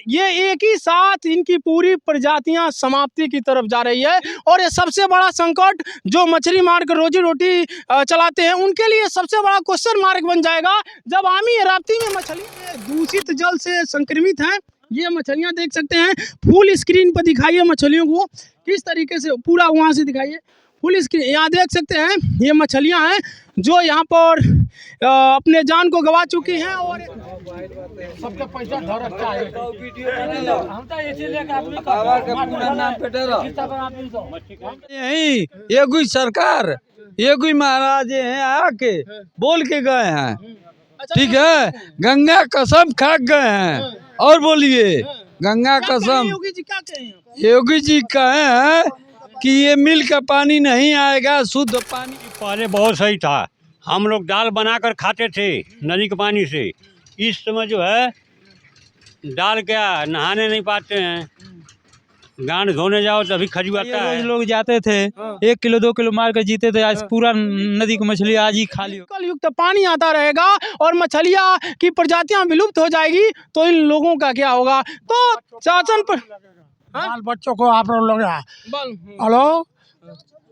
ये एक ही साथ इनकी पूरी प्रजातियां समाप्ति की तरफ जा रही है। और ये सबसे बड़ा संकट जो मछली मार कर रोजी रोटी चलाते हैं उनके लिए सबसे बड़ा क्वेश्चन मार्क बन जाएगा जब आमी राप्ती में मछली दूषित जल से संक्रमित हैं। ये मछलियां देख सकते हैं, फुल स्क्रीन पर दिखाइए मछलियों को किस तरीके से, पूरा वहां से दिखाइए फुल स्क्रीन। यहाँ देख सकते हैं ये मछलियां हैं जो यहाँ पर अपने जान को गंवा चुकी हैं। और सबका पैसा यही ये कोई सरकार, ये कोई महाराज हैं आके बोल के गए हैं, ठीक है, गंगा कसम खा गए हैं। और बोलिए गंगा कसम, योगी जी क्या कहें? योगी जी कहे हैं कि ये मिल का पानी नहीं आएगा, शुद्ध पानी। पहले बहुत सही था, हम लोग दाल बनाकर खाते थे नदी के पानी से। इस समय जो है दाल क्या नहाने नहीं पाते हैं, गांड धोने जाओ तभी खजुआता है। लोग जाते थे 1 किलो 2 किलो मार कर जीते थे, आज पूरा नदी की मछली आज ही खाली। कल युक्त पानी आता रहेगा और मछलियाँ की प्रजातियां विलुप्त हो जाएगी तो इन लोगों का क्या होगा? तो शासन पर बाल बच्चों को आप लोग हेलो,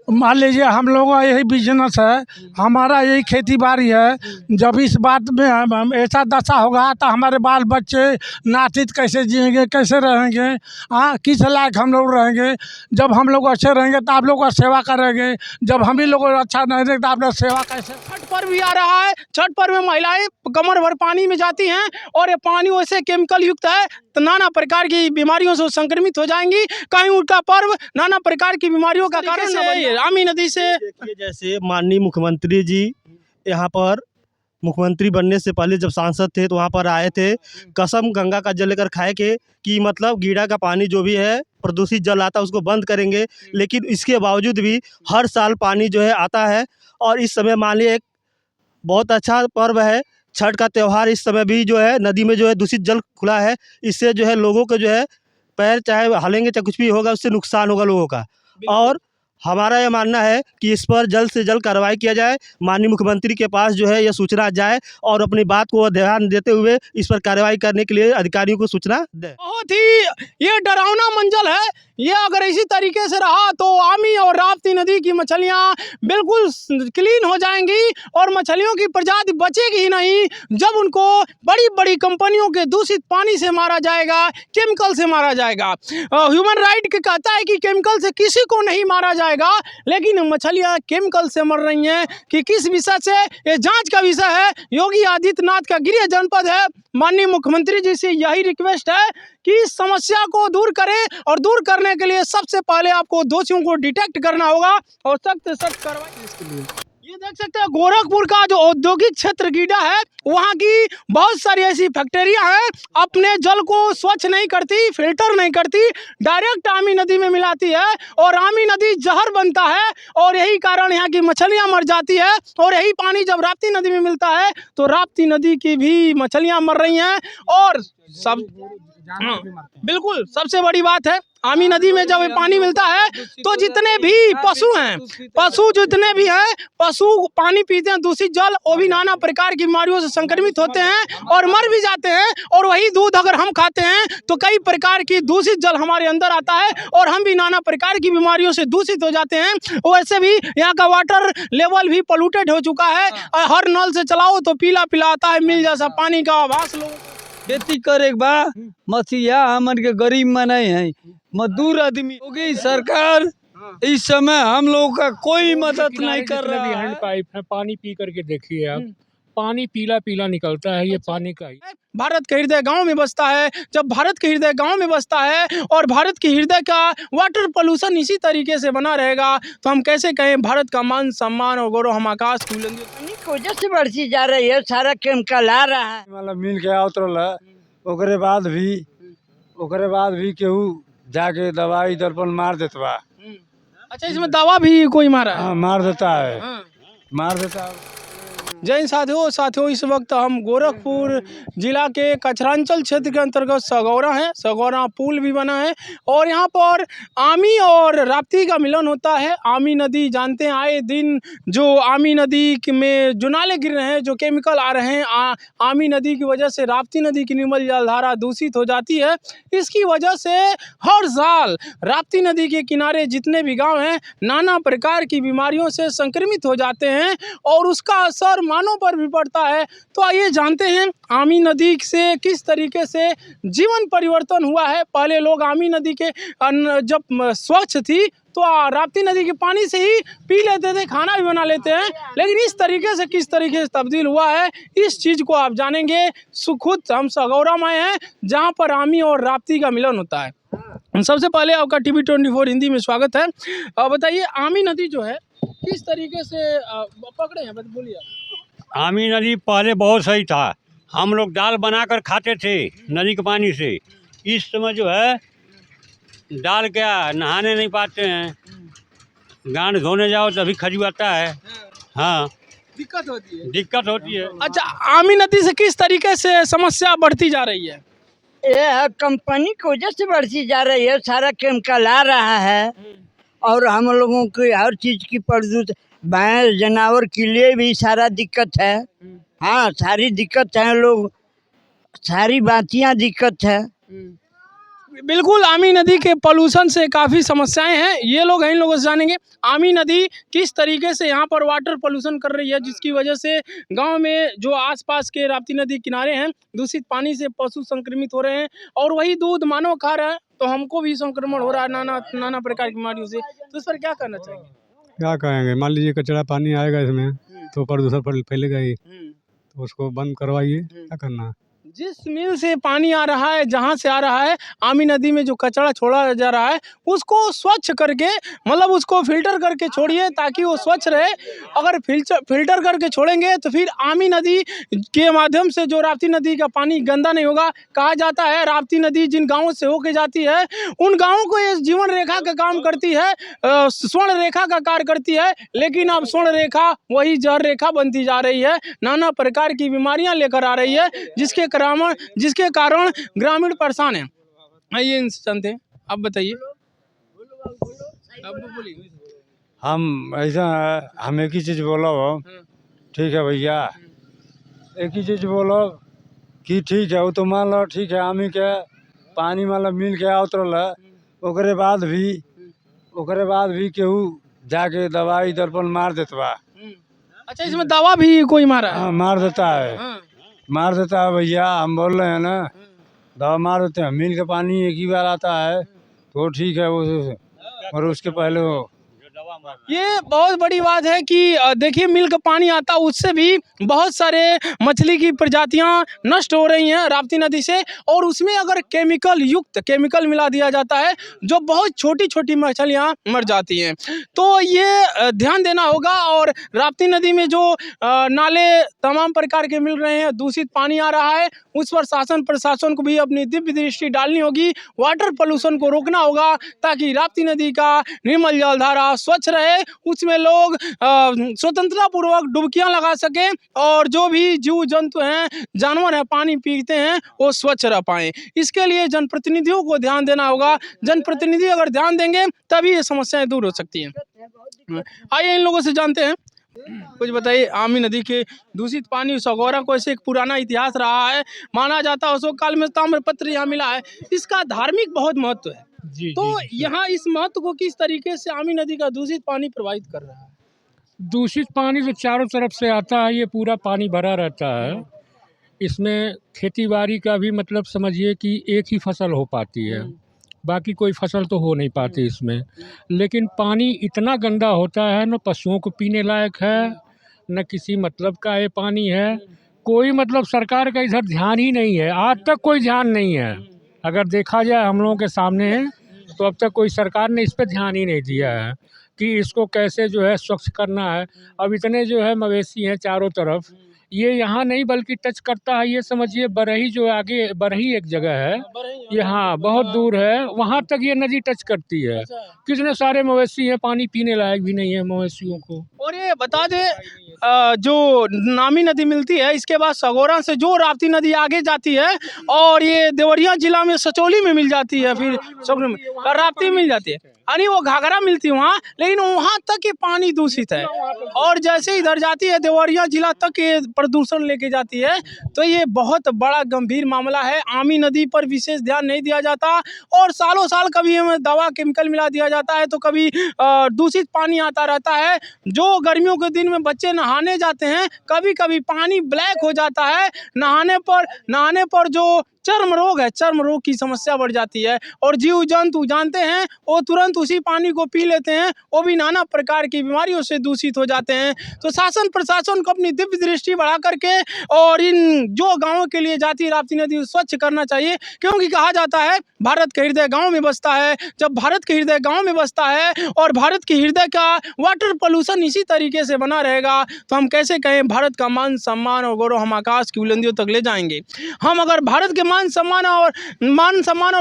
मान लीजिए हम लोगों का यही बिजनेस है, हमारा यही खेती बाड़ी है। जब इस बात में हम ऐसा दशा होगा तो हमारे बाल बच्चे नातित कैसे जिएंगे, कैसे रहेंगे? हाँ, किस लायक हम लोग रहेंगे? जब हम लोग अच्छे रहेंगे तो आप लोग का सेवा करेंगे, जब हम ही लोग अच्छा नहीं रहेंगे तो आप लोग सेवा कैसे? छठ पर्व भी आ रहा है। छठ पर्व में महिलाएं कमर भर पानी में जाती हैं और ये पानी वैसे केमिकल युक्त है तो नाना प्रकार की बीमारियों से संक्रमित हो जाएंगी। कहीं उनका पर्व नाना प्रकार की बीमारियों का कारण है। आमी नदी से जैसे माननीय मुख्यमंत्री जी यहाँ पर मुख्यमंत्री बनने से पहले जब सांसद थे तो वहाँ पर आए थे, कसम गंगा का जल लेकर खाए के कि मतलब गीड़ा का पानी जो भी है प्रदूषित जल आता है उसको बंद करेंगे। लेकिन इसके बावजूद भी हर साल पानी जो है आता है। और इस समय मान लीजिए एक बहुत अच्छा पर्व है छठ का त्यौहार, इस समय भी जो है नदी में जो है दूषित जल खुला है। इससे जो है लोगों को जो है पैर चाहे हलेंगे चाहे कुछ भी होगा उससे नुकसान होगा लोगों का। और हमारा यह मानना है कि इस पर जल्द से जल्द कार्रवाई किया जाए, माननीय मुख्यमंत्री के पास जो है यह सूचना जाए और अपनी बात को ध्यान देते हुए इस पर कार्रवाई करने के लिए अधिकारियों को सूचना दें। बहुत ही ये डरावना मंजल है। ये अगर इसी तरीके से रहा तो आमी और राप्ती नदी की मछलियां बिल्कुल क्लीन हो जाएंगी और मछलियों की प्रजाति बचेगी ही नहीं। जब उनको बड़ी बड़ी कंपनियों के दूषित पानी से मारा जाएगा, केमिकल से मारा जाएगा। ह्यूमन राइट के कहता है कि केमिकल से किसी को नहीं मारा जाएगा, लेकिन मछलियां केमिकल से मर रही हैं कि किस विषय से, ये जांच का विषय है। योगी आदित्यनाथ का गृह जनपद है, माननीय मुख्यमंत्री जी से यही रिक्वेस्ट है कि इस समस्या को दूर करें और दूर करने के लिए सबसे पहले आपको दोषियों को डिटेक्ट करना होगा और सख्त से सख्त कार्रवाई इसके लिए। ये देख सकते हैं गोरखपुर का जो औद्योगिक क्षेत्र गीडा है, वहाँ की बहुत सारी ऐसी फैक्ट्रियाँ हैं अपने जल को स्वच्छ नहीं करती, फिल्टर नहीं करती, डायरेक्ट आमी नदी में मिलाती है और आमी नदी जहर बनता है और यही कारण यहाँ की मछलियाँ मर जाती है। और यही पानी जब राप्ती नदी में मिलता है तो राप्ती नदी की भी मछलियाँ मर रही हैं। और सब बिल्कुल सबसे बड़ी बात है, आमी नदी में जब पानी मिलता है तो जितने भी पशु हैं, पशु जितने भी हैं, पशु पानी पीते हैं दूषित जल, वो भी नाना प्रकार की बीमारियों से संक्रमित होते हैं और मर भी जाते हैं। और वही दूध अगर हम खाते हैं तो कई प्रकार की दूषित जल हमारे अंदर आता है और हम भी नाना प्रकार की बीमारियों से दूषित हो जाते हैं। वैसे भी यहाँ का वाटर लेवल भी पोल्यूटेड हो चुका है। हर नल से चलाओ तो पीला पीला आता है, मिल जैसा पानी का आभास लोगों को। खेती करे बा मछिया हमन के गरीब में नहीं है, मजदूर आदमी होगी। सरकार इस समय हम लोग का कोई मदद नहीं कर रहा है। हैंड पाइप है, पानी पी करके देखिए आप, पानी पीला पीला निकलता है, ये पानी का ही। भारत के हृदय गांव में बसता है। जब भारत के हृदय गांव में बसता है और भारत के हृदय का वाटर पोल्यूशन इसी तरीके से बना रहेगा तो हम कैसे कहें भारत का मान सम्मान और गौरव हम आकाश की वजह से बढ़ती जा रही है, सारा केमिकल आ रहा है। मतलब मिल के उतरल है, ओकरे बाद भी केहू जाके दवाई दर्पण मार देता बा। अच्छा, इसमें दवा भी कोई मारा है? हाँ, मार देता है, मार देता है। जय हिंद साथियों इस वक्त हम गोरखपुर जिला के कचरांचल क्षेत्र के अंतर्गत सगौरा है। सगौरा पुल भी बना है और यहाँ पर आमी और राप्ती का मिलन होता है। आमी नदी जानते हैं, आए दिन जो आमी नदी में जो नाले गिर रहे हैं, जो केमिकल आ रहे हैं, आमी नदी की वजह से राप्ती नदी की निर्मल जलधारा दूषित हो जाती है। इसकी वजह से हर साल राप्ती नदी के किनारे जितने भी गाँव हैं नाना प्रकार की बीमारियों से संक्रमित हो जाते हैं और उसका असर मानव पर भी पड़ता है। तो आइए जानते हैं आमी नदी से किस तरीके से जीवन परिवर्तन हुआ है। पहले लोग आमी नदी के जब स्वच्छ थी तो राप्ती नदी के पानी से ही पी लेते थे, खाना भी बना लेते हैं, लेकिन इस तरीके से किस तरीके से तब्दील हुआ है इस चीज़ को आप जानेंगे। खुद हम सगौरा में हैं जहाँ पर आमी और राप्ती का मिलन होता है। सबसे पहले आपका टीवी 24 हिंदी में स्वागत है। बताइए आमी नदी जो है किस तरीके से पकड़े हैं, बोलिए। आमी नदी पहले बहुत सही था, हम लोग दाल बनाकर खाते थे नदी के पानी से। इस समय जो है दाल क्या नहाने नहीं पाते हैं, गांड धोने जाओ तभी खजुआता है। हाँ, दिक्कत होती है। अच्छा, आमी नदी से किस तरीके से समस्या बढ़ती जा रही है? ये कंपनी की वजह से बढ़ती जा रही है, सारा केमिकल आ रहा है और हम लोगों की हर चीज़ की प्रदूषण, भैंस जानवर के लिए भी सारा दिक्कत है। हाँ, सारी दिक्कत है, लोग सारी बातियाँ दिक्कत है। बिल्कुल, आमी नदी के पोल्यूशन से काफ़ी समस्याएं हैं। ये लोग हैं, इन लोगों से जानेंगे आमी नदी किस तरीके से यहाँ पर वाटर पोल्यूशन कर रही है, जिसकी वजह से गांव में जो आसपास के राप्ती नदी किनारे हैं दूषित पानी से पशु संक्रमित हो रहे हैं और वही दूध मानव खा रहा है तो हमको भी संक्रमण हो रहा है नाना प्रकार की बीमारियों से। तो इस पर क्या करना चाहिए? क्या कहेंगे, मान लीजिए कचरा पानी आएगा इसमें तो प्रदूषण फैलेगा ही, तो उसको बंद करवाइए। क्या करना है? जिस मिल से पानी आ रहा है, जहाँ से आ रहा है, आमी नदी में जो कचरा छोड़ा जा रहा है उसको स्वच्छ करके, मतलब उसको फिल्टर करके छोड़िए ताकि वो स्वच्छ रहे। अगर फिल्टर करके छोड़ेंगे तो फिर आमी नदी के माध्यम से जो राप्ती नदी का पानी गंदा नहीं होगा। कहा जाता है राप्ती नदी जिन गाँवों से होके जाती है उन गाँवों को ये जीवन रेखा का काम करती है, स्वर्ण रेखा का कार्य करती है, लेकिन अब स्वर्ण रेखा वही जहर रेखा बनती जा रही है, नाना प्रकार की बीमारियाँ लेकर आ रही है, जिसके कारण ग्रामीण परेशान हैं। आइए इनसे जानते हैं, आप बताइए। हम ऐसा है, हम एक ही चीज़ बोलो, ठीक है भैया, एक ही चीज़ बोलो कि ठीक है, वो तो मान लो ठीक है, आमी के पानी मतलब मिल के उतरल है, ओकरे बाद भी केहू जाके दवाई दर्पण मार देता बा। अच्छा, इसमें दवा भी कोई मारा है? हाँ, मार देता है, मार देता है भैया। हम बोल रहे हैं ना, दवा मार देते हैं। मिल के पानी एक ही बार आता है तो ठीक है, वो और उसके पहले वो ये बहुत बड़ी बात है कि देखिए मिल का पानी आता, उससे भी बहुत सारे मछली की प्रजातियां नष्ट हो रही हैं राप्ती नदी से, और उसमें अगर केमिकल मिला दिया जाता है जो बहुत छोटी छोटी मछलियां मर जाती हैं। तो ये ध्यान देना होगा। और राप्ती नदी में जो नाले तमाम प्रकार के मिल रहे हैं, दूषित पानी आ रहा है, उस पर शासन प्रशासन को भी अपनी दिव्य दृष्टि डालनी होगी, वाटर पोल्यूशन को रोकना होगा ताकि राप्ती नदी का निर्मल जलधारा स्वच्छ रहे, उसमें लोग स्वतंत्रता पूर्वक डुबकियां लगा सकें और जो भी जीव जंतु हैं, जानवर हैं, पानी पीते हैं वो स्वच्छ रह पाएँ। इसके लिए जनप्रतिनिधियों को ध्यान देना होगा। जनप्रतिनिधि अगर ध्यान देंगे तभी ये समस्याएं दूर हो सकती हैं। आइए इन लोगों से जानते हैं, कुछ बताइए। आमी नदी के दूषित पानी, सगौरा को ऐसे एक पुराना इतिहास रहा है, माना जाता है अशोक काल में ताम्रपत्र यहाँ मिला है, इसका धार्मिक बहुत महत्व है। तो यहाँ इस महत्व को किस तरीके से आमी नदी का दूषित पानी प्रभावित कर रहा है? दूषित पानी तो चारों तरफ से आता है, ये पूरा पानी भरा रहता है। इसमें खेती बाड़ी का भी मतलब समझिए कि एक ही फसल हो पाती है, बाकी कोई फसल तो हो नहीं पाती इसमें। लेकिन पानी इतना गंदा होता है, न पशुओं को पीने लायक है, न किसी मतलब का ये पानी है। कोई मतलब सरकार का इधर ध्यान ही नहीं है, आज तक कोई ध्यान नहीं है। अगर देखा जाए हम लोगों के सामने है तो अब तक कोई सरकार ने इस पर ध्यान ही नहीं दिया है कि इसको कैसे जो है स्वच्छ करना है। अब इतने जो है मवेशी हैं चारों तरफ, ये यहाँ नहीं बल्कि टच करता है, ये समझिए बरही जो आगे बरही एक जगह है, ये हाँ बहुत दूर है, वहाँ तक ये नदी टच करती है। कितने सारे मवेशी हैं, पानी पीने लायक भी नहीं है मवेशियों को। और ये बता दे जो नामी नदी मिलती है, इसके बाद सगोरा से जो राप्ती नदी आगे जाती है और ये देवरिया जिला में सचौली में मिल जाती है, फिर सब में और राप्ती मिल जाती है, यानी वो घाघरा मिलती है वहाँ, लेकिन वहाँ तक ये पानी दूषित है। और जैसे इधर जाती है देवरिया जिला तक ये प्रदूषण लेके जाती है, तो ये बहुत बड़ा गंभीर मामला है। आमी नदी पर विशेष ध्यान नहीं दिया जाता और सालों साल कभी हमें दवा केमिकल मिला दिया जाता है, तो कभी दूषित पानी आता रहता है। जो गर्मियों के दिन में बच्चे नहाने जाते हैं, कभी कभी पानी ब्लैक हो जाता है, नहाने पर जो चर्म रोग है, चर्म रोग की समस्या बढ़ जाती है और जीव जंतु जानते हैं वो तुरंत उसी पानी को पी लेते हैं, वो भी नाना प्रकार की बीमारियों से दूषित हो जाते हैं। तो शासन प्रशासन को अपनी दिव्य दृष्टि बढ़ा करके और इन जो गाँवों के लिए जाती राप्ती नदी स्वच्छ करना चाहिए, क्योंकि कहा जाता है भारत का हृदय गाँव में बसता है। जब भारत के हृदय गाँव में बसता है और भारत के हृदय का वाटर पोल्यूशन इसी तरीके से बना रहेगा, तो हम कैसे कहें भारत का मान सम्मान और गौरव हम आकाश की बुलंदियों तक ले जाएंगे। हम अगर भारत के मान सम्मान और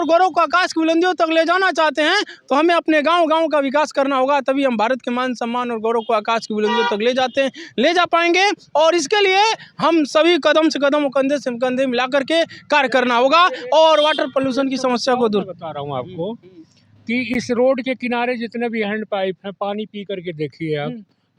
गौरव को आकाश की बुलंदियों तक ले जाना चाहते हैं, तो हमें अपने गांव का विकास करना होगा, तभी हम भारत के मान सम्मान और गौरव को आकाश की बुलंदियों तक ले जा पाएंगे। और इसके लिए हम सभी कदम से कदम, कंधे से कंधे मिला करके कार्य करना होगा और वाटर पोल्यूशन की समस्या को दूर। बता रहा हूँ आपको कि इस रोड के किनारे जितने भी हैंड पाइप हैं, पानी पी करके देखिए आप,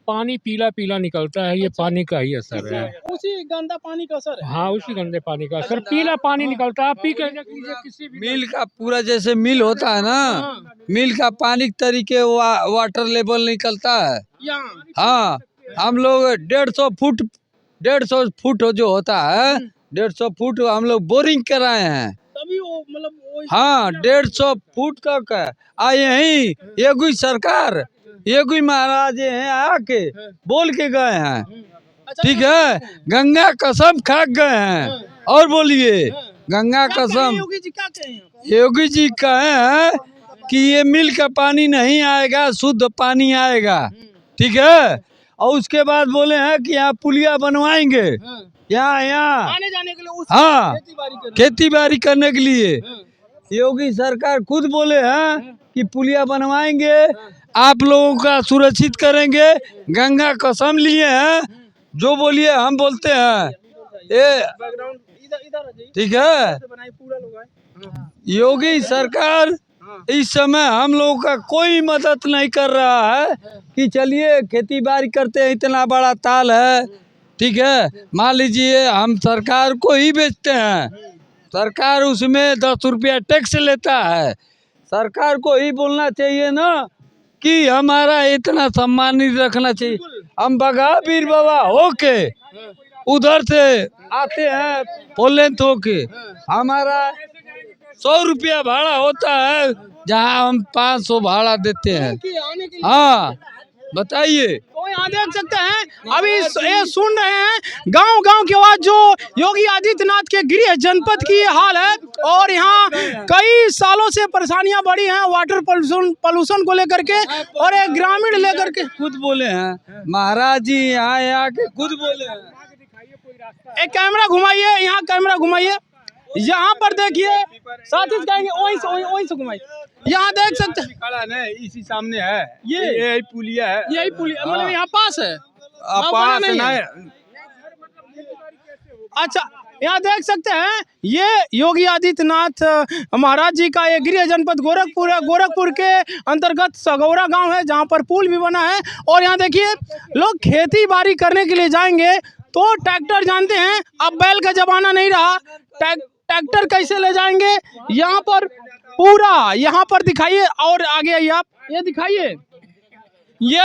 पानी पीला पीला निकलता है, ये पानी का ही असर है। उसी गंदा पानी का असर है। हाँ, उसी गंदे पानी का असर, पीला पानी निकलता है। आप पी कर देख लीजिए किसी भी मिल का पूरा जैसे मिल होता है ना, मिल का पानी के तरीके वाटर लेवल निकलता है। हाँ, हम लोग 150 फुट जो होता है, 150 फुट हम लोग बोरिंग कराए हैं, तभी वो मतलब हाँ 150 फुट तक है। यही एगो सरकार, एगो महाराज हैं आके बोल के गए हैं, ठीक है, गंगा कसम खा गए हैं। और बोलिए गंगा कसम, योगी जी क्या कहें? योगी जी कहे हैं कि ये मिल का पानी नहीं आएगा, शुद्ध पानी आएगा, ठीक है। और उसके बाद बोले हैं कि यहाँ पुलिया बनवाएंगे, यहाँ आने जाने के लिए, हाँ खेती बाड़ी करने के लिए। योगी सरकार खुद बोले हैं कि पुलिया बनवाएंगे, आप लोगों का सुरक्षित करेंगे, गंगा कसम लिए हैं। जो बोलिए हम बोलते हैं, ये ठीक है। योगी सरकार इस समय हम लोगों का कोई मदद नहीं कर रहा है कि चलिए खेती बाड़ी करते हैं, इतना बड़ा ताल है, ठीक है। मान लीजिए हम सरकार को ही बेचते हैं, सरकार उसमें 10 रुपया टैक्स लेता है। सरकार को ही बोलना चाहिए ना कि हमारा इतना सम्मानित रखना चाहिए। हम बगा बीर बाबा होके उधर से आते हैं पोलेंथ होके, हमारा 100 रुपया भाड़ा होता है, जहाँ हम 500 भाड़ा देते हैं। हाँ बताइए। तो यहाँ देख सकते हैं अभी ये सुन रहे हैं गांव के आवाज, जो योगी आदित्यनाथ के गृह जनपद की ये हाल है। और यहाँ कई सालों से परेशानियां बढ़ी हैं वाटर पोल्यूशन को लेकर के, और एक ग्रामीण लेकर के खुद बोले हैं महाराज जी, यहाँ के खुद बोले हैं। एक कैमरा घुमाइए, यहाँ कैमरा घुमाइए, यहाँ पर देखिए, साथी कहेंगे वही से घुमाइए। यहाँ देख सकते हैं इसी सामने है, ये पुलिया है, यही पुलिया मतलब यहाँ पास है, पास नहीं है। अच्छा, यहाँ देख सकते हैं ये योगी आदित्यनाथ महाराज जी का ये गृह जनपद गोरखपुर है। गोरखपुर के अंतर्गत सगौरा गांव है, जहाँ पर पुल भी बना है। और यहाँ देखिए लोग खेती बाड़ी करने के लिए जाएंगे तो ट्रैक्टर, जानते हैं अब बैल का जमाना नहीं रहा, ट्रैक्टर कैसे ले जाएंगे। यहाँ पर पूरा, यहाँ पर दिखाइए और आगे आइए आप, ये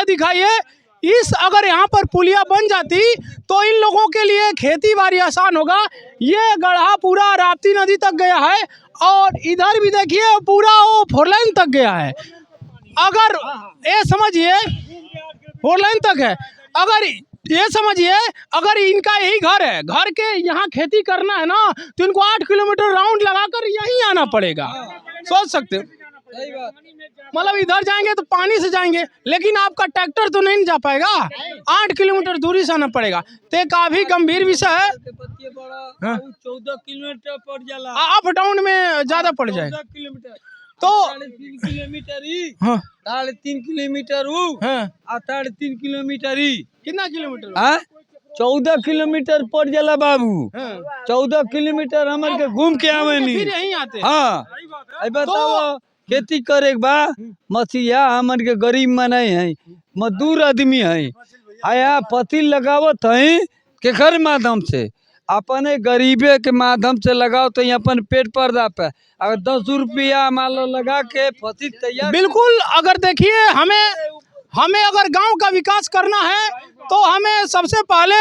दिखाइए इस अगर यहाँ पर पुलिया बन जाती तो इन लोगों के लिए खेती बाड़ी आसान होगा। ये गढ़ा पूरा राप्ती नदी तक गया है और इधर भी देखिए पूरा वो 4 लाइन तक गया है। अगर ये समझिए 4 लाइन तक है, अगर ये समझिए अगर इनका यही घर है, घर के यहाँ खेती करना है ना, तो इनको 8 किलोमीटर राउंड लगाकर यहीं आना पड़ेगा। सोच सकते हो मतलब इधर जाएंगे तो पानी से जाएंगे, लेकिन आपका ट्रैक्टर तो नहीं जा पाएगा, 8 किलोमीटर दूरी से आना पड़ेगा। तो ये काफी गंभीर विषय है। 14 किलोमीटर पड़ जाला, अप डाउन में ज्यादा पड़ जाएगा। तो 3 किलोमीटर ही, हाँ 3.5 किलोमीटर हाँ 3.5 किलोमीटर ही, कितना किलोमीटर? हाँ 14 किलोमीटर पड़ जाला बाबू। 14 किलोमीटर हमन के घूम के आवे फिर नहीं। यहीं आते हैं। हाँ आई बताओ, खेती करे के बा मसीहा हमन के गरीब मनाई है, मजदूर आदमी है, आया पति लगावत है के घर माध्यम से, अपने गरीबे के माध्यम से लगाओ तो अपन पेट पर्दा पे अगर 10 रुपया मान लो लगा के फसल तैयार। बिल्कुल, अगर देखिए हमें अगर गांव का विकास करना है तो हमें सबसे पहले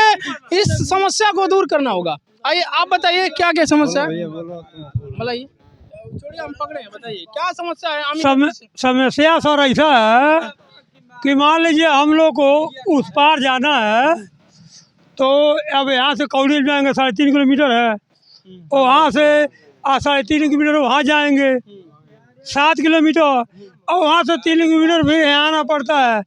इस समस्या को दूर करना होगा। आइए आप बताइए क्या क्या समस्या है, बताइए। छोड़िए हम पकड़े हैं, बताइए क्या समस्या है। समस्या सर ऐसा है कि मान लीजिए हम लोग को उस पार जाना है, तो अब यहाँ से कौड़ी जाएंगे 3.5 किलोमीटर है, और वहाँ से 3.5 किलोमीटर वहाँ जाएंगे 7 किलोमीटर, और वहाँ से 3 किलोमीटर फिर यहाँ आना पड़ता है।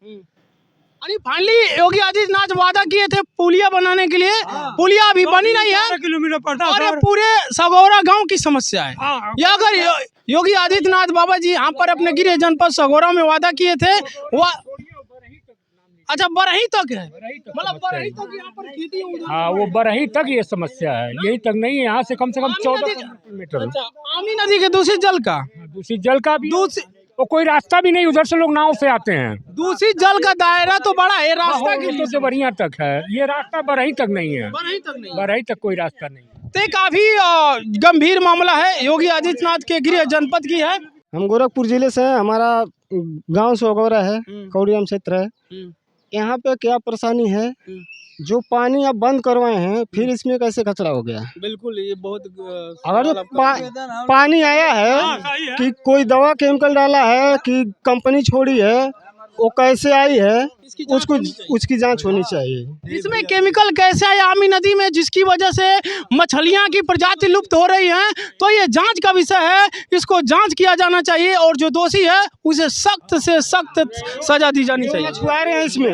अरे फाइनली योगी आदित्यनाथ वादा किए थे पुलिया बनाने के लिए, पुलिया अभी बनी नहीं है, 12 किलोमीटर पड़ता और है ये सर। पूरे सगौरा गांव की समस्या है। हाँ। या अगर योगी आदित्यनाथ बाबा जी यहाँ पर अपने गृह जनपद सगौरा में वादा किए थे, अच्छा बरही तक है, मतलब बरही तक यहाँ पर खेती उधर। हाँ वो बरही तक ये समस्या है, यही तक नहीं है, यहाँ से कम 14 किलोमीटर। अच्छा, आमी नदी के दूषित जल का, दूषित जल का भी, वो कोई रास्ता भी नहीं, उधर से लोग नाव से आते हैं। दूषित जल का दायरा तो बड़ा है, रास्ता की तो बढ़िया तक है, ये रास्ता बरही तक नहीं है, बरही तक नहीं, बरही तक कोई रास्ता नहीं। तो काफी गंभीर मामला है, योगी आदित्यनाथ के गृह जनपद की है। हम गोरखपुर जिले से हैं, हमारा गांव सोगौरा है, कौड़ियाम क्षेत्र है। यहाँ पे क्या परेशानी है, जो पानी आप बंद करवाए हैं फिर इसमें कैसे कचरा हो गया। बिल्कुल ये बहुत अगर जो पानी आया है कि कोई दवा केमिकल डाला है कि कंपनी छोड़ी है, वो कैसे आई है, उसकी जांच होनी चाहिए। इसमें केमिकल कैसे आया आमी नदी में, जिसकी वजह से मछलियां की प्रजाति लुप्त हो रही हैं, तो ये जांच का विषय है, इसको जांच किया जाना चाहिए और जो दोषी है उसे सख्त से सख्त सजा दी जानी चाहिए। मछुआरे हैं इसमें,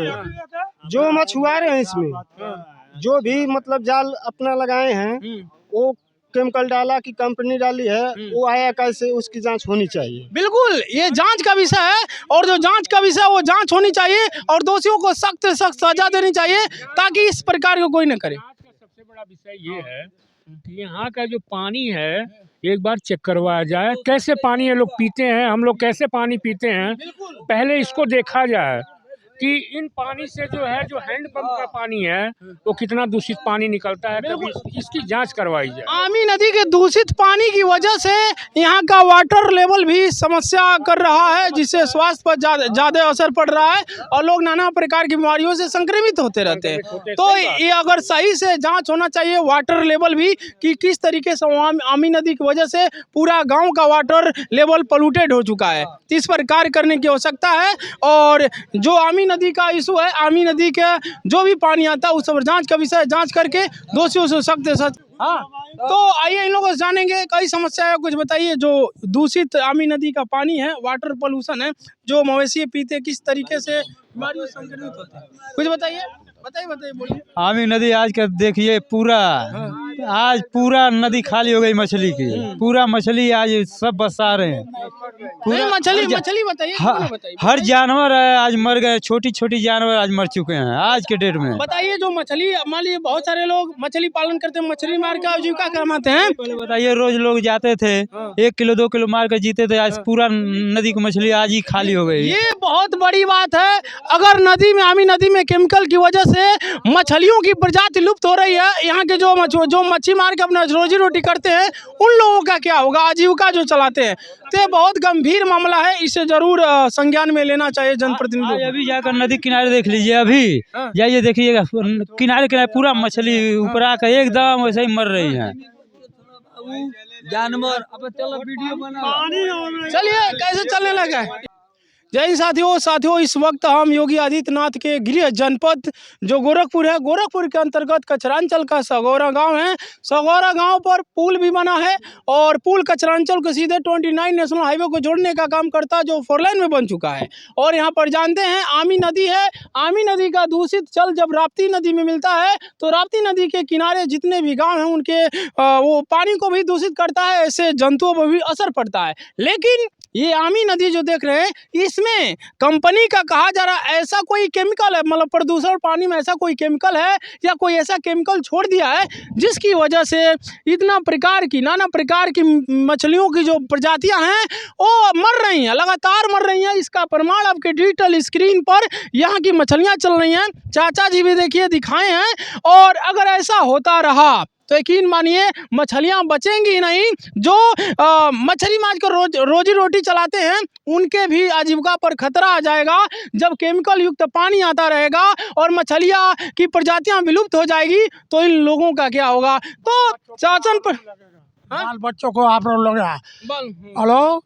जो मछुआरे हैं इसमें, जो भी मतलब जाल अपना लगाए हैं, वो केमिकल डाला कि कंपनी डाली है, वो आया कैसे, उसकी जांच होनी चाहिए। बिल्कुल ये जांच का विषय है, और जो जांच का विषय है वो जांच होनी चाहिए और दोषियों को सख्त से सख्त सजा देनी चाहिए, ताकि इस प्रकार को कोई न करे। सबसे बड़ा विषय ये है कि यहाँ का जो पानी है एक बार चेक करवाया जाए, कैसे पानी ये लोग पीते हैं, हम लोग कैसे पानी पीते हैं, पहले इसको देखा जाए कि इन पानी से जो है, जो हैंडपंप का पानी है वो कितना दूषित पानी निकलता है, तभी इसकी जांच करवाई जाए। आमी नदी के दूषित पानी की वजह से यहाँ का वाटर लेवल भी समस्या कर रहा है, जिससे स्वास्थ्य पर ज्यादा असर पड़ रहा है और लोग नाना प्रकार की बीमारियों से संक्रमित होते रहते हैं। तो ये अगर सही से जांच होना चाहिए वाटर लेवल भी, कि किस तरीके से आमी नदी की वजह से पूरा गाँव का वाटर लेवल पोल्यूटेड हो चुका है, इस पर कार्य करने की आवश्यकता है। और जो आमी नदी का इशू है, आमी नदी के जो भी पानी आता है उस पर जांच का विषय, जांच करके दोषियों से सख्त से सख्त। हाँ तो आइए इन लोगों से जानेंगे, कई समस्या है, कुछ बताइए। जो दूषित आमी नदी का पानी है, वाटर पोल्यूशन है, जो मवेशी पीते हैं, किस तरीके से बीमारियों से संक्रमित होते हैं, कुछ बताइए। बताइए बोलिए। आमी नदी आज का देखिए पूरा, आज पूरा नदी खाली हो गई मछली की, पूरा मछली आज सब बसा रहे हैं, पूरा मछली बताइए, हर जानवर है आज मर गए, छोटी छोटी जानवर आज मर चुके हैं आज के डेट में। बताइए जो मछली, मान लीजिए बहुत सारे लोग मछली पालन करते हैं, मछली मार के आजीविका कमाते हैं। पहले बताइए रोज लोग जाते थे 1 किलो 2 किलो मार कर जीते थे, आज पूरा नदी की मछली आज ही खाली हो गई। ये बहुत बड़ी बात है। अगर नदी में, आमी नदी में केमिकल की वजह से मछलियों की प्रजाति लुप्त हो रही है, यहाँ के जो मच्छी मार के अपना रोजी रोटी करते हैं, उन लोगों का क्या होगा, आजीविका जो चलाते हैं। तो बहुत गंभीर मामला है, इसे जरूर संज्ञान में लेना चाहिए जनप्रतिनिधियों। अभी जाकर नदी किनारे देख लीजिए, अभी जाइए देखिएगा किनारे किनारे पूरा मछली ऊपर आकर एकदम वैसे ही मर रही है जानवर। अब चलो वीडियो बनाओ, चलिए कैसे चलने लगा है। जय हिंद साथियों इस वक्त हम योगी आदित्यनाथ के गृह जनपद जो गोरखपुर है, गोरखपुर के अंतर्गत कचरांचल का सगौरा गांव है। सगौरा गांव पर पुल भी बना है और पुल कचरांचल को सीधे 29 नेशनल हाईवे को जोड़ने का काम करता है, जो 4 लेन में बन चुका है। और यहाँ पर जानते हैं आमी नदी है, आमी नदी का दूषित जल जब राप्ती नदी में मिलता है तो राप्ती नदी के किनारे जितने भी गाँव हैं उनके वो पानी को भी दूषित करता है, ऐसे जंतुओं पर भी असर पड़ता है। लेकिन ये आमी नदी जो देख रहे हैं इसमें कंपनी का कहा जा रहा है ऐसा कोई केमिकल है, मतलब प्रदूषण पानी में ऐसा कोई केमिकल है या कोई ऐसा केमिकल छोड़ दिया है जिसकी वजह से इतना प्रकार की नाना प्रकार की मछलियों की जो प्रजातियां हैं वो मर रही हैं, लगातार मर रही हैं। इसका प्रमाण आपके डिजिटल स्क्रीन पर यहाँ की मछलियाँ चल रही हैं। चाचा जी भी देखिए दिखाए हैं। और अगर ऐसा होता रहा तो यकीन मानिए मछलियाँ बचेंगी ही नहीं। जो मछली मार कर रोजी रोटी चलाते हैं उनके भी आजीविका पर खतरा आ जाएगा जब केमिकल युक्त पानी आता रहेगा और मछलियाँ की प्रजातियाँ विलुप्त हो जाएगी तो इन लोगों का क्या होगा। तो शासन पर बाल बच्चों को आप लोग हेलो,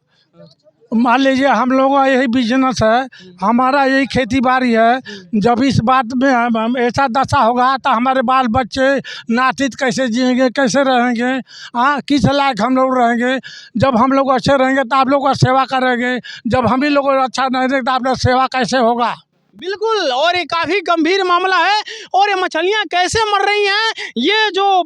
मान लीजिए हम लोगों का यही बिजनेस है, हमारा यही खेती बाड़ी है। जब इस बात में ऐसा दशा होगा तो हमारे बाल बच्चे नातित कैसे जिएंगे, कैसे रहेंगे, हाँ किस लायक हम लोग रहेंगे। जब हम लोग अच्छे रहेंगे तो आप लोग का सेवा करेंगे, जब हम ही लोग अच्छा नहीं रहेंगे तो आप लोग सेवा कैसे होगा। बिल्कुल, और ये काफ़ी गंभीर मामला है। और ये मछलियाँ कैसे मर रही हैं, ये जो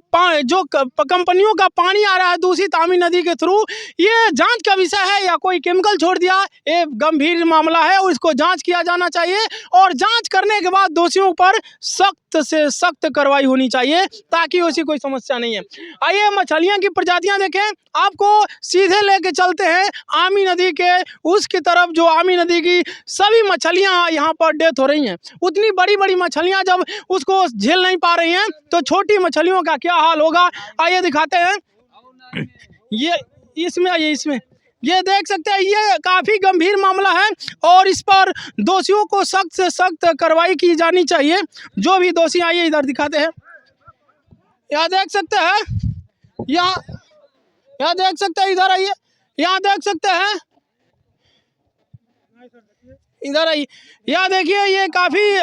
कंपनियों का पानी आ रहा है दूषित आमी नदी के थ्रू, ये जांच का विषय है या कोई केमिकल छोड़ दिया, ये गंभीर मामला है और इसको जांच किया जाना चाहिए। और जांच करने के बाद दोषियों पर सख्त से सख्त कार्रवाई होनी चाहिए ताकि ऐसी कोई समस्या नहीं है। आइए मछलियाँ की प्रजातियाँ देखें, आपको सीधे लेके चलते हैं आमी नदी के उसकी तरफ। जो आमी नदी की सभी मछलियाँ यहाँ पर डेथ हो रही हैं। उतनी बड़ी बड़ी मछलियाँ जब उसको झेल नहीं पा रही हैं तो छोटी मछलियों का क्या हाल होगा। आइए दिखाते हैं, ये इसमें आइए, इसमें ये देख सकते हैं, ये काफ़ी गंभीर मामला है और इस पर दोषियों को सख्त से सख्त कार्रवाई की जानी चाहिए। जो भी दोषी, आइए इधर दिखाते हैं, यहाँ देख सकते हैं, यहाँ देख सकते हैं, इधर आइए, यहाँ देख सकते हैं, इधर आइए, यहाँ देखिए ये काफ़ी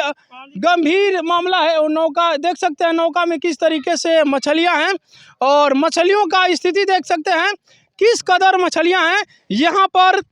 गंभीर मामला है। और नौका देख सकते हैं, नौका में किस तरीके से मछलियाँ हैं और मछलियों का स्थिति देख सकते हैं किस कदर मछलियाँ हैं यहाँ पर।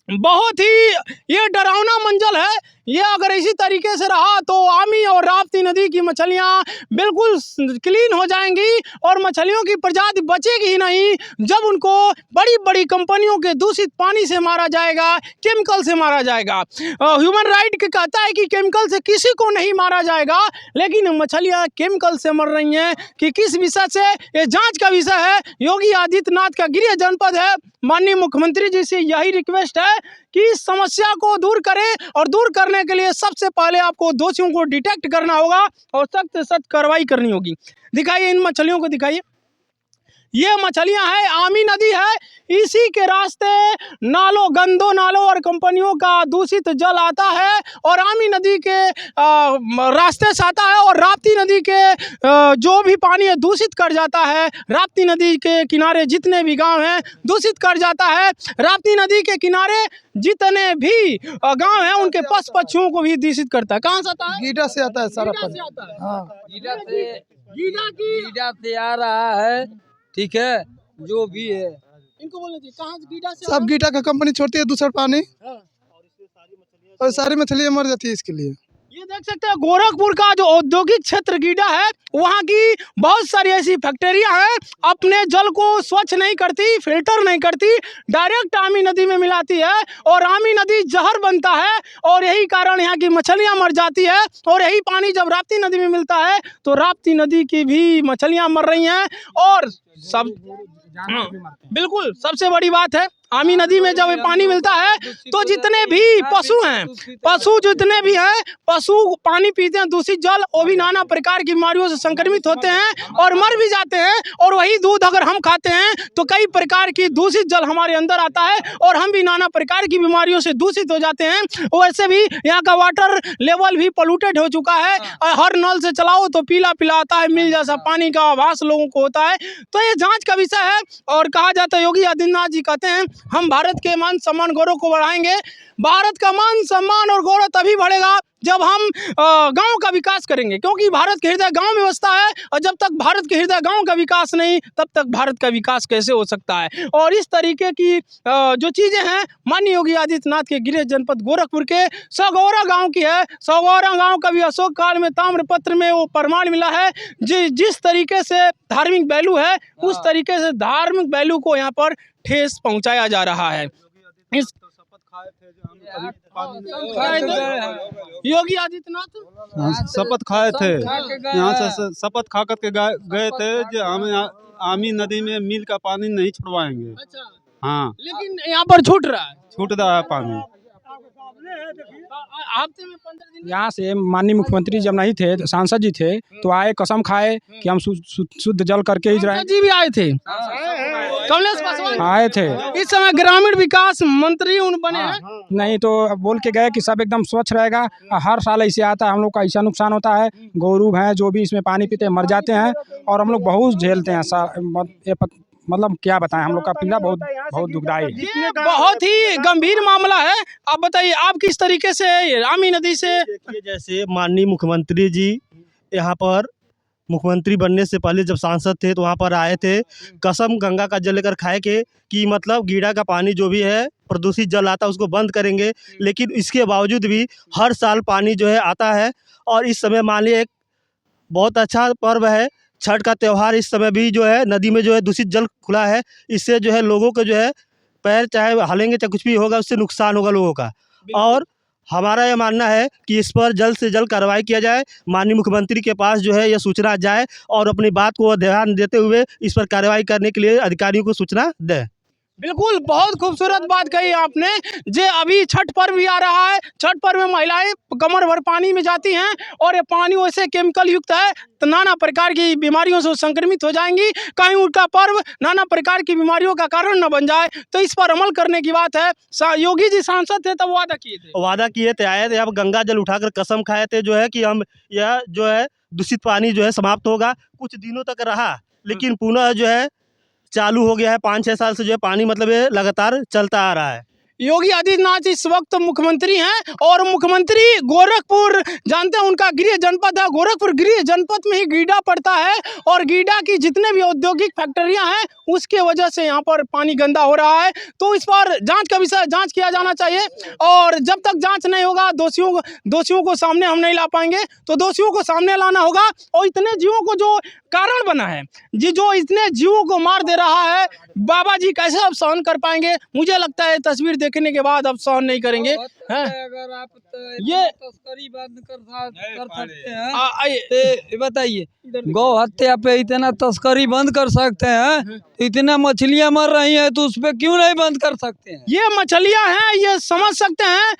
बहुत ही ये डरावना मंजर है। ये अगर इसी तरीके से रहा तो आमी और राप्ती नदी की मछलियाँ बिल्कुल क्लीन हो जाएंगी और मछलियों की प्रजाति बचेगी ही नहीं जब उनको बड़ी बड़ी कंपनियों के दूषित पानी से मारा जाएगा, केमिकल से मारा जाएगा। ह्यूमन राइट के कहता है कि केमिकल से किसी को नहीं मारा जाएगा, लेकिन मछलियाँ केमिकल से मर रही हैं कि किस विषय से, ये जाँच का विषय है। योगी आदित्यनाथ का गृह जनपद है, माननीय मुख्यमंत्री जी से यही रिक्वेस्ट है कि इस समस्या को दूर करें और दूर करने के लिए सबसे पहले आपको दोषियों को डिटेक्ट करना होगा और सख्त से सख्त कार्रवाई करनी होगी। दिखाइए इन मछलियों को, दिखाइए, ये मछलियां हैं, आमी नदी है, इसी के रास्ते नालों, गंदों नालों और कंपनियों का दूषित जल आता है और आमी नदी के रास्ते से आता है और राप्ती नदी के जो भी पानी है दूषित कर जाता है। राप्ती नदी के किनारे जितने भी गांव हैं दूषित कर जाता है। राप्ती नदी के किनारे जितने भी गांव हैं उनके पशु पक्षियों को भी दूषित करता है। कहाँ से आता है? गीडा से आता है सारा गीडा से आता है। हाँ, गीडा से आ रहा है, ठीक है, जो भी है इनको बोलना चाहिए कहाँ से गीडा से सब गीडा का कंपनी छोड़ती है दूसरा पानी और सारी मछलियाँ मर जाती है इसके लिए। ये देख सकते हैं गोरखपुर का जो औद्योगिक क्षेत्र गीडा है, वहाँ की बहुत सारी ऐसी फैक्ट्रियाँ हैं अपने जल को स्वच्छ नहीं करती, फिल्टर नहीं करती, डायरेक्ट आमी नदी में मिलाती है और आमी नदी जहर बनता है और यही कारण यहाँ की मछलियाँ मर जाती है। और यही पानी जब राप्ती नदी में मिलता है तो राप्ती नदी की भी मछलियाँ मर रही हैं। और सब बिल्कुल सबसे बड़ी बात है, आमी नदी में जब पानी मिलता है तो जितने भी पशु हैं, पशु जितने भी हैं, पशु पानी पीते हैं दूषित जल, वो भी नाना प्रकार की बीमारियों से संक्रमित होते हैं और मर भी जाते हैं। और वही दूध अगर हम खाते हैं तो कई प्रकार की दूषित जल हमारे अंदर आता है और हम भी नाना प्रकार की बीमारियों से दूषित हो जाते हैं। वैसे भी यहाँ का वाटर लेवल भी पोल्यूटेड हो चुका है। हर नल से चलाओ तो पीला पीला आता है, मिल जैसा पानी का आभास लोगों को होता है। तो ये जाँच का विषय है और कहा जाता है, योगी आदित्यनाथ जी कहते हैं हम भारत के मान सम्मान गौरव को बढ़ाएंगे। भारत का मान सम्मान और गौरव तभी बढ़ेगा जब हम गांव का विकास करेंगे, क्योंकि भारत के हृदय गांव में बसता है, और जब तक भारत के हृदय गांव का विकास नहीं, तब तक भारत का विकास कैसे हो सकता है। और इस तरीके की जो चीज़ें हैं माननीय योगी आदित्यनाथ के गृह जनपद गोरखपुर के सगौरा गांव की है। सगौरा गांव का भी अशोक काल में ताम्रपत्र में वो प्रमाण मिला है। जिस तरीके से धार्मिक वैल्यू है, उस तरीके से धार्मिक वैल्यू को यहाँ पर ठेस पहुँचाया जा रहा है। इस योगी आदित्यनाथ शपथ खाए थे, यहाँ से शपथ खा करके गए थे जो हम आमी नदी में मील का पानी नहीं छुड़वाएंगे। अच्छा, हाँ, लेकिन यहाँ पर छूट रहा है। छूट रहा है पानी। हफ्ते में 15 दिन यहाँ से माननीय मुख्यमंत्री जब नहीं थे, तो सांसद जी थे, तो आए कसम खाए कि हम शुद्ध जल करके ही रहेंगे। जी भी आए थे, कमलेश पासवान आए थे, इस समय ग्रामीण विकास मंत्री उन बने हैं। नहीं तो बोल के गए कि सब एकदम स्वच्छ रहेगा। हर साल ऐसे आता है, हम लोग का ऐसा नुकसान होता है, गोरू हैं जो भी इसमें पानी पीते हैं मर जाते हैं, और हम लोग बहुत झेलते हैं। मतलब क्या बताएं, हम लोग का पीड़ा बहुत बहुत दुखदाई है। ये बहुत ही गंभीर मामला है। आप बताइए, आप किस तरीके से रामी नदी से देखिए, जैसे माननीय मुख्यमंत्री जी यहाँ पर मुख्यमंत्री बनने से पहले जब सांसद थे तो वहाँ पर आए थे, कसम गंगा का जल लेकर खाए के कि मतलब गीड़ा का पानी जो भी है प्रदूषित जल आता है उसको बंद करेंगे। लेकिन इसके बावजूद भी हर साल पानी जो है आता है। और इस समय मान लीजिए एक बहुत अच्छा पर्व है छठ का त्यौहार, इस समय भी जो है नदी में जो है दूषित जल खुला है। इससे जो है लोगों को जो है पैर चाहे हलेंगे चाहे कुछ भी होगा, उससे नुकसान होगा लोगों का। और हमारा यह मानना है कि इस पर जल्द से जल्द कार्रवाई किया जाए, माननीय मुख्यमंत्री के पास जो है यह सूचना जाए और अपनी बात को ध्यान देते हुए इस पर कार्रवाई करने के लिए अधिकारियों को सूचना दें। बिल्कुल, बहुत खूबसूरत बात कही आपने। जे अभी छठ पर्व भी आ रहा है, छठ पर्व में महिलाएं कमर भर पानी में जाती हैं, और ये पानी वैसे केमिकल युक्त है तो नाना प्रकार की बीमारियों से संक्रमित हो जाएंगी। कहीं उनका पर्व नाना प्रकार की बीमारियों का कारण न बन जाए, तो इस पर अमल करने की बात है। योगी जी सांसद थे तब वादा किए थे, आए थे, अब गंगा जल उठाकर कसम खाए थे जो है कि हम यह जो है दूषित पानी जो है समाप्त होगा। कुछ दिनों तक रहा, लेकिन पुनः जो है चालू हो गया है। 5-6 साल से जो है पानी मतलब ये लगातार चलता आ रहा है। योगी आदित्यनाथ इस वक्त मुख्यमंत्री हैं, और मुख्यमंत्री गोरखपुर जानते हैं उनका गृह जनपद है। गोरखपुर गृह जनपद में ही गीडा पड़ता है, और गीडा की जितने भी औद्योगिक फैक्ट्रियां हैं उसके वजह से यहाँ पर पानी गंदा हो रहा है। तो इस पर जांच किया जाना चाहिए, और जब तक जांच नहीं होगा दोषियों को सामने हम नहीं ला पाएंगे। तो दोषियों को सामने लाना होगा, और इतने जीवों को जो कारण बना है जो इतने जीवों को मार दे रहा है, बाबा जी कैसे अब सहन कर पाएंगे? मुझे लगता है तस्वीर देखने के बाद अब सहन नहीं करेंगे। अगर आप ये तस्करी बंद कर सकते हैं, बताइए, गौ हत्या पे इतना तस्करी बंद कर सकते हैं, इतना मछलियां मर रही हैं, तो उस पे क्यों नहीं बंद कर सकते हैं? ये मछलियां हैं, ये समझ सकते हैं,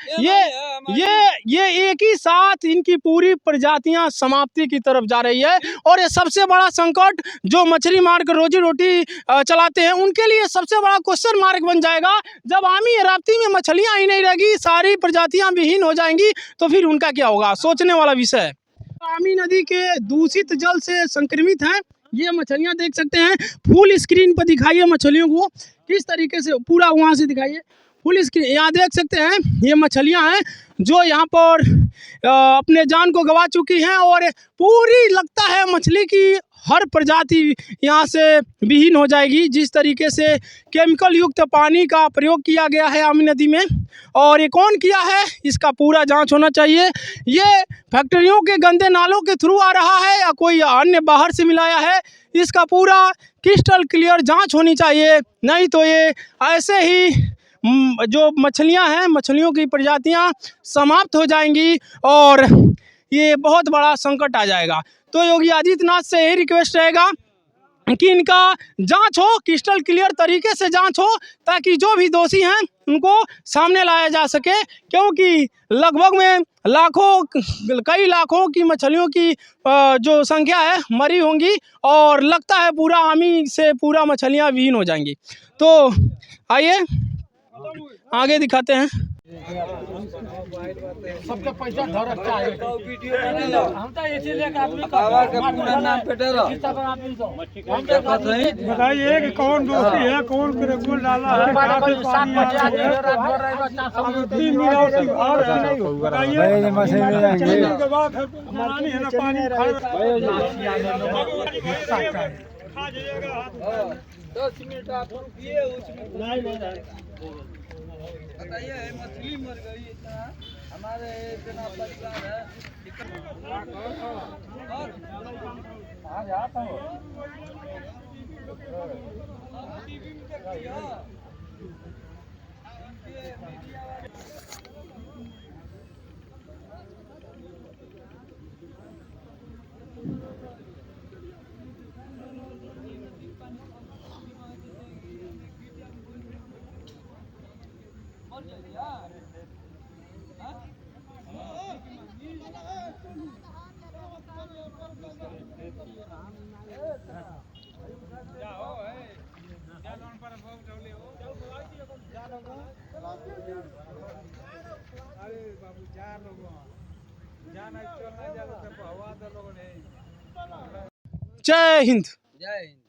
ये एक ही साथ इनकी पूरी प्रजातियां समाप्ति की तरफ जा रही है। और ये सबसे बड़ा संकट जो मछली मार कर रोजी रोटी चलाते हैं उनके लिए सबसे बड़ा क्वेश्चन मार्क बन जाएगा। जब आमी राप्ती में मछलियां ही नहीं रहेगी, सारी प्रजातियां विहीन हो जाएंगी, तो फिर उनका क्या होगा? सोचने वाला विषय है। आमी नदी के दूषित जल से संक्रमित हैं ये मछलियां, देख सकते हैं। फुल स्क्रीन पर दिखाइए मछलियों को किस तरीके से, पूरा वहां से दिखाइए फुल स्क्रीन। यहाँ देख सकते हैं ये मछलियां हैं जो यहाँ पर अपने जान को गंवा चुकी हैं, और पूरी लगता है मछली की हर प्रजाति यहाँ से विहीन हो जाएगी। जिस तरीके से केमिकल युक्त पानी का प्रयोग किया गया है आमी नदी में, और ये कौन किया है इसका पूरा जांच होना चाहिए। ये फैक्ट्रियों के गंदे नालों के थ्रू आ रहा है या कोई अन्य बाहर से मिलाया है, इसका पूरा क्रिस्टल क्लियर जांच होनी चाहिए। नहीं तो ये ऐसे ही जो मछलियां हैं, मछलियों की प्रजातियां समाप्त हो जाएंगी, और ये बहुत बड़ा संकट आ जाएगा। तो योगी आदित्यनाथ से यही रिक्वेस्ट रहेगा कि इनका जांच हो, क्रिस्टल क्लियर तरीके से जांच हो, ताकि जो भी दोषी हैं उनको सामने लाया जा सके। क्योंकि लगभग में कई लाखों की मछलियों की जो संख्या है मरी होंगी, और लगता है पूरा आमी से पूरा मछलियां विहीन हो जाएंगी। तो आइए आगे दिखाते हैं। सबके पैसा धरक चाहे हम तो इसीलिए आदमी बताइए कि कौन दोषी है, कौन बिल्कुल डाला है, कहाँ से पानी आ रहा है, 3 दिन और सुधार नहीं हो। बताइए के बाद पानी है ना, पानी खा जाइएगा। 10 मिनट आप रुकिए, उसमें बताइए मछली मर गई इतना, हमारे इतना परिवार है और आ जाता हूँ जय हिंद। जय हिंद।